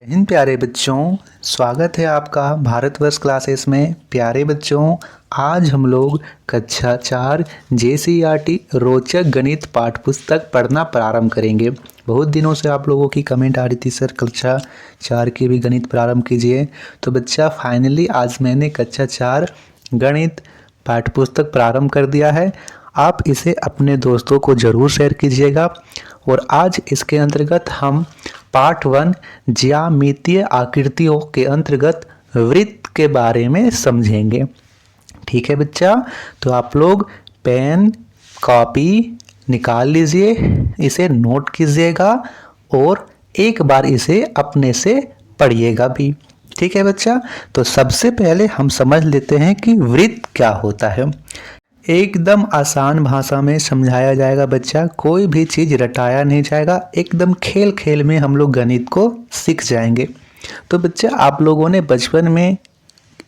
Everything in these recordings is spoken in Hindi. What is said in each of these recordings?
इन प्यारे बच्चों, स्वागत है आपका भारतवर्ष क्लासेस में। प्यारे बच्चों, आज हम लोग कक्षा 4 JCERT रोचक गणित पाठ्य पुस्तक पढ़ना प्रारंभ करेंगे। बहुत दिनों से आप लोगों की कमेंट आ रही थी, सर कक्षा 4 के भी गणित प्रारंभ कीजिए। तो बच्चा फाइनली आज मैंने कक्षा 4 गणित पाठ्य पुस्तक प्रारंभ कर दिया है। आप इसे अपने दोस्तों को ज़रूर शेयर कीजिएगा। और आज इसके अंतर्गत हम पार्ट 1 ज्यामितीय आकृतियों के अंतर्गत वृत्त के बारे में समझेंगे। ठीक है बच्चा, तो आप लोग पेन कॉपी निकाल लीजिए, इसे नोट कीजिएगा और एक बार इसे अपने से पढ़िएगा भी। ठीक है बच्चा, तो सबसे पहले हम समझ लेते हैं कि वृत्त क्या होता है। एकदम आसान भाषा में समझाया जाएगा बच्चा, कोई भी चीज़ रटाया नहीं जाएगा, एकदम खेल खेल में हम लोग गणित को सीख जाएंगे। तो बच्चा, आप लोगों ने बचपन में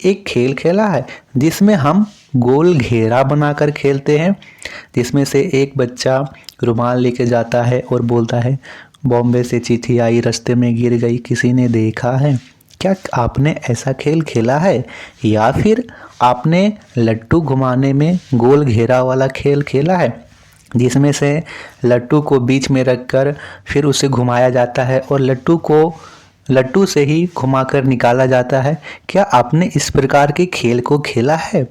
एक खेल खेला है जिसमें हम गोल घेरा बनाकर खेलते हैं, जिसमें से एक बच्चा रुमाल लेके जाता है और बोलता है बॉम्बे से चिट्ठी आई रास्ते में गिर गई, किसी ने देखा है। क्या आपने ऐसा खेल खेला है? या फिर आपने लट्टू घुमाने में गोल घेरा वाला खेल खेला है, जिसमें से लट्टू को बीच में रखकर फिर उसे घुमाया जाता है और लट्टू को लट्टू से ही घुमाकर निकाला जाता है। क्या आपने इस प्रकार के खेल को खेला है?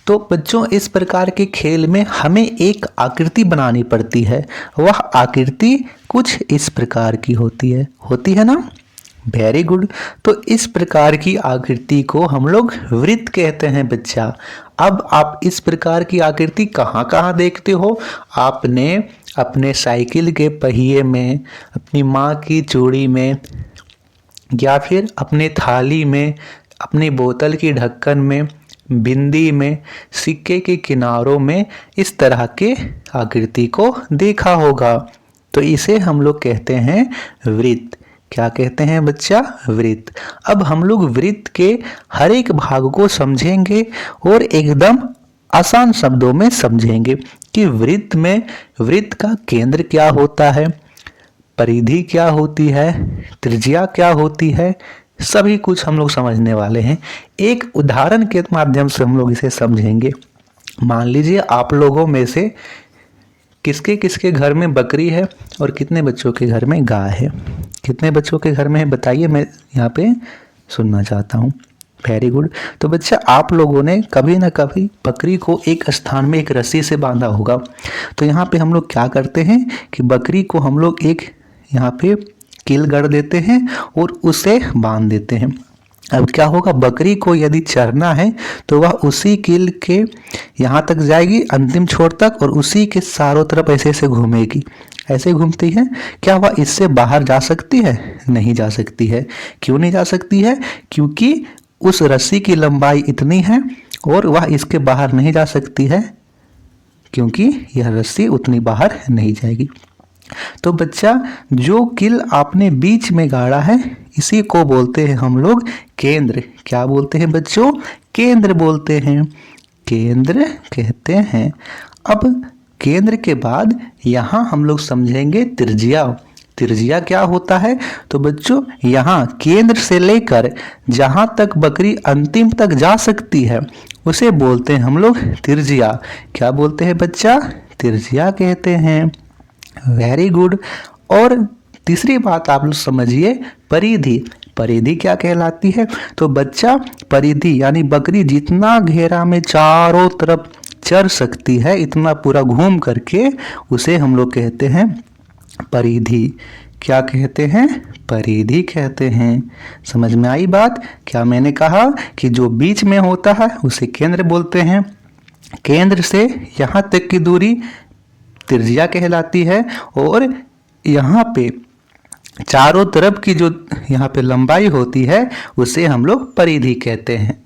तो बच्चों, इस प्रकार के खेल में हमें एक आकृति बनानी पड़ती है। वह आकृति कुछ इस प्रकार की होती है ना। Very good. तो इस प्रकार की आकृति को हम लोग वृत्त कहते हैं बच्चा। अब आप इस प्रकार की आकृति कहाँ कहाँ देखते हो? आपने अपने साइकिल के पहिए में, अपनी माँ की चूड़ी में, या फिर अपने थाली में, अपनी बोतल की ढक्कन में, बिंदी में, सिक्के के किनारों में इस तरह के आकृति को देखा होगा। तो इसे हम लोग कहते हैं वृत्त। क्या कहते हैं बच्चा? वृत्त। अब हम लोग वृत्त के हर एक भाग को समझेंगे और एकदम आसान शब्दों में समझेंगे कि वृत्त में वृत्त का केंद्र क्या होता है, परिधि क्या होती है, त्रिज्या क्या होती है, सभी कुछ हम लोग समझने वाले हैं। एक उदाहरण के माध्यम से हम लोग इसे समझेंगे। मान लीजिए आप लोगों में से किसके किसके घर में बकरी है और कितने बच्चों के घर में गाय है? कितने बच्चों के घर में है बताइए, मैं यहाँ पे सुनना चाहता हूँ। Very good. तो बच्चा, आप लोगों ने कभी ना कभी बकरी को एक स्थान में एक रस्सी से बांधा होगा। तो यहाँ पे हम लोग क्या करते हैं कि बकरी को हम लोग एक यहाँ पे कील गड़ देते हैं और उसे बांध देते हैं। अब क्या होगा, बकरी को यदि चरना है तो वह उसी कील के यहाँ तक जाएगी, अंतिम छोर तक, और उसी के चारों तरफ ऐसे ऐसे घूमेगी। ऐसे घूमती है। क्या वह इससे बाहर जा सकती है? नहीं जा सकती है। क्यों नहीं जा सकती है? क्योंकि उस रस्सी की लंबाई इतनी है और वह इसके बाहर नहीं जा सकती है, क्योंकि यह रस्सी उतनी बाहर नहीं जाएगी। तो बच्चा, जो कील आपने बीच में गाड़ा है इसी को बोलते हैं हम लोग केंद्र। क्या बोलते हैं बच्चों? केंद्र बोलते हैं, केंद्र कहते हैं। अब केंद्र के बाद यहाँ हम लोग समझेंगे त्रिज्या। त्रिज्या क्या होता है? तो बच्चों, यहाँ केंद्र से लेकर जहाँ तक बकरी अंतिम तक जा सकती है उसे बोलते हैं हम लोग त्रिज्या। क्या बोलते हैं बच्चा? त्रिज्या कहते हैं। Very good. और तीसरी बात आप लोग समझिए, परिधि। परिधि क्या कहलाती है? तो बच्चा, परिधि यानी बकरी जितना घेरा में चारों तरफ चर सकती है, इतना पूरा घूम करके, उसे हम लोग कहते हैं परिधि। क्या कहते हैं? परिधि कहते हैं। समझ में आई बात? क्या मैंने कहा कि जो बीच में होता है उसे केंद्र बोलते हैं। केंद्र से यहाँ तक की दूरी त्रिज्या कहलाती है और यहाँ पे चारों तरफ की जो यहाँ पे लंबाई होती है उसे हम लोग परिधि कहते हैं।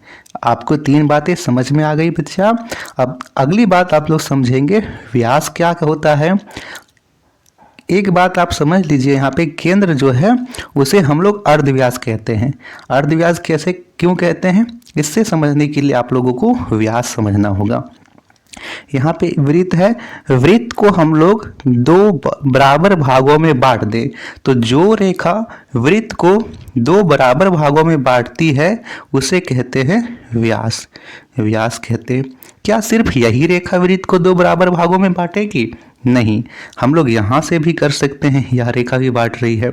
आपको 3 बातें समझ में आ गई बच्चा। अब अगली बात आप लोग समझेंगे, व्यास क्या होता है। एक बात आप समझ लीजिए, यहाँ पे केंद्र जो है उसे हम लोग अर्धव्यास कहते हैं। अर्धव्यास कैसे क्यों कहते हैं, इससे समझने के लिए आप लोगों को व्यास समझना होगा। यहाँ पे वृत्त है, वृत्त को हम लोग दो बराबर भागों में बांट दें तो जो रेखा वृत्त को दो बराबर भागों में बांटती है उसे कहते हैं व्यास। व्यास कहते हैं। क्या सिर्फ यही रेखा वृत्त को दो बराबर भागों में बांटेगी? नहीं, हम लोग यहाँ से भी कर सकते हैं। यह रेखा भी बांट रही है,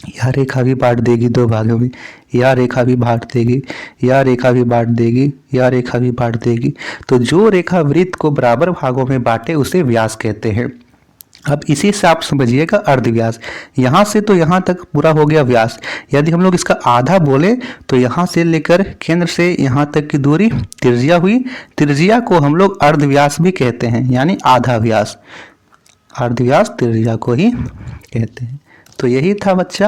यह रेखा भी बांट देगी दो भागों में, यह रेखा भी बांट देगी, यह रेखा भी बांट देगी, यह रेखा भी बांट देगी। तो जो रेखा वृत्त को बराबर भागों में बांटे उसे व्यास कहते हैं। अब इसी से आप समझिएगा अर्धव्यास। यहाँ से तो यहाँ तक पूरा हो गया व्यास। यदि हम लोग इसका आधा बोले तो यहाँ से लेकर केंद्र से यहाँ तक की दूरी त्रिज्या हुई। त्रिज्या को हम लोग अर्धव्यास भी कहते हैं, यानी आधा व्यास। अर्धव्यास त्रिज्या को ही कहते हैं। तो यही था बच्चा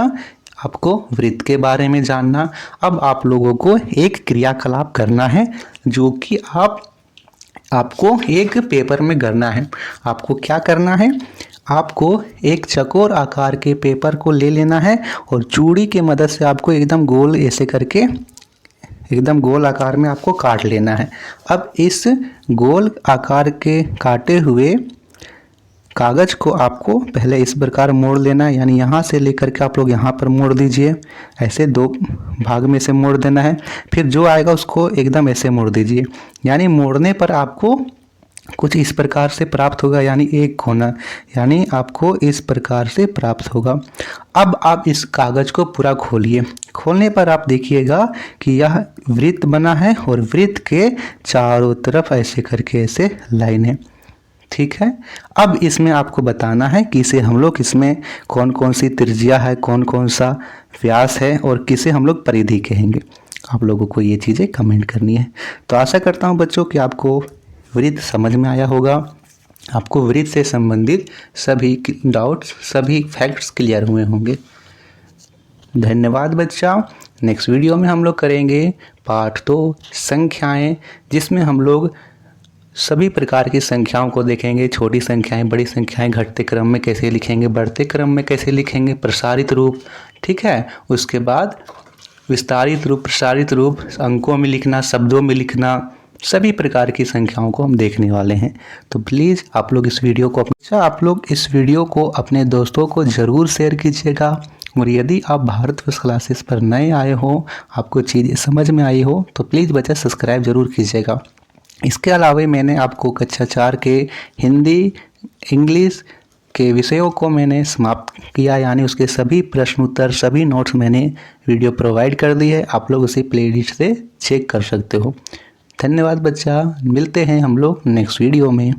आपको वृत्त के बारे में जानना। अब आप लोगों को एक क्रियाकलाप करना है जो कि आपको एक पेपर में करना है। आपको क्या करना है? आपको एक चौकोर आकार के पेपर को ले लेना है और चूड़ी की मदद से आपको एकदम गोल ऐसे करके एकदम गोल आकार में आपको काट लेना है। अब इस गोल आकार के काटे हुए कागज को आपको पहले इस प्रकार मोड़ लेना है, यानी यहाँ से लेकर के आप लोग यहाँ पर मोड़ दीजिए। ऐसे दो भाग में से मोड़ देना है। फिर जो आएगा उसको एकदम ऐसे मोड़ दीजिए, यानी मोड़ने पर आपको कुछ इस प्रकार से प्राप्त होगा, यानी एक कोना, यानी आपको इस प्रकार से प्राप्त होगा। अब आप इस कागज को पूरा खोलिए। खोलने पर आप देखिएगा कि यह वृत्त बना है और वृत्त के चारों तरफ ऐसे करके ऐसे लाइन है। ठीक है। अब इसमें आपको बताना है कि इसे हम लोग इसमें कौन कौन सी त्रिज्या है, कौन कौन सा व्यास है और किसे हम लोग परिधि कहेंगे। आप लोगों को ये चीज़ें कमेंट करनी है। तो आशा करता हूँ बच्चों कि आपको वृत्त समझ में आया होगा, आपको वृत्त से संबंधित सभी डाउट्स, सभी फैक्ट्स क्लियर हुए होंगे। धन्यवाद बच्चा। नेक्स्ट वीडियो में हम लोग करेंगे पार्ट 2 संख्याएं, जिसमें हम लोग सभी प्रकार की संख्याओं को देखेंगे। छोटी संख्याएं, बड़ी संख्याएं, घटते क्रम में कैसे लिखेंगे, बढ़ते क्रम में कैसे लिखेंगे, प्रसारित रूप। ठीक है। उसके बाद विस्तारित रूप, प्रसारित रूप, अंकों में लिखना, शब्दों में लिखना, सभी प्रकार की संख्याओं को हम देखने वाले हैं। तो प्लीज़ आप लोग इस वीडियो को अपने दोस्तों को ज़रूर शेयर कीजिएगा। और यदि आप भारतवर्ष क्लासेस पर नए आए हो, आपको चीज़ें समझ में आई हो, तो प्लीज़ बच्चा सब्सक्राइब ज़रूर कीजिएगा। इसके अलावा मैंने आपको कक्षा 4 के हिंदी, इंग्लिश के विषयों को मैंने समाप्त किया, यानी उसके सभी प्रश्न उत्तर, सभी नोट्स मैंने वीडियो प्रोवाइड कर दी है। आप लोग उसे प्लेलिस्ट से चेक कर सकते हो। धन्यवाद बच्चा। मिलते हैं हम लोग नेक्स्ट वीडियो में।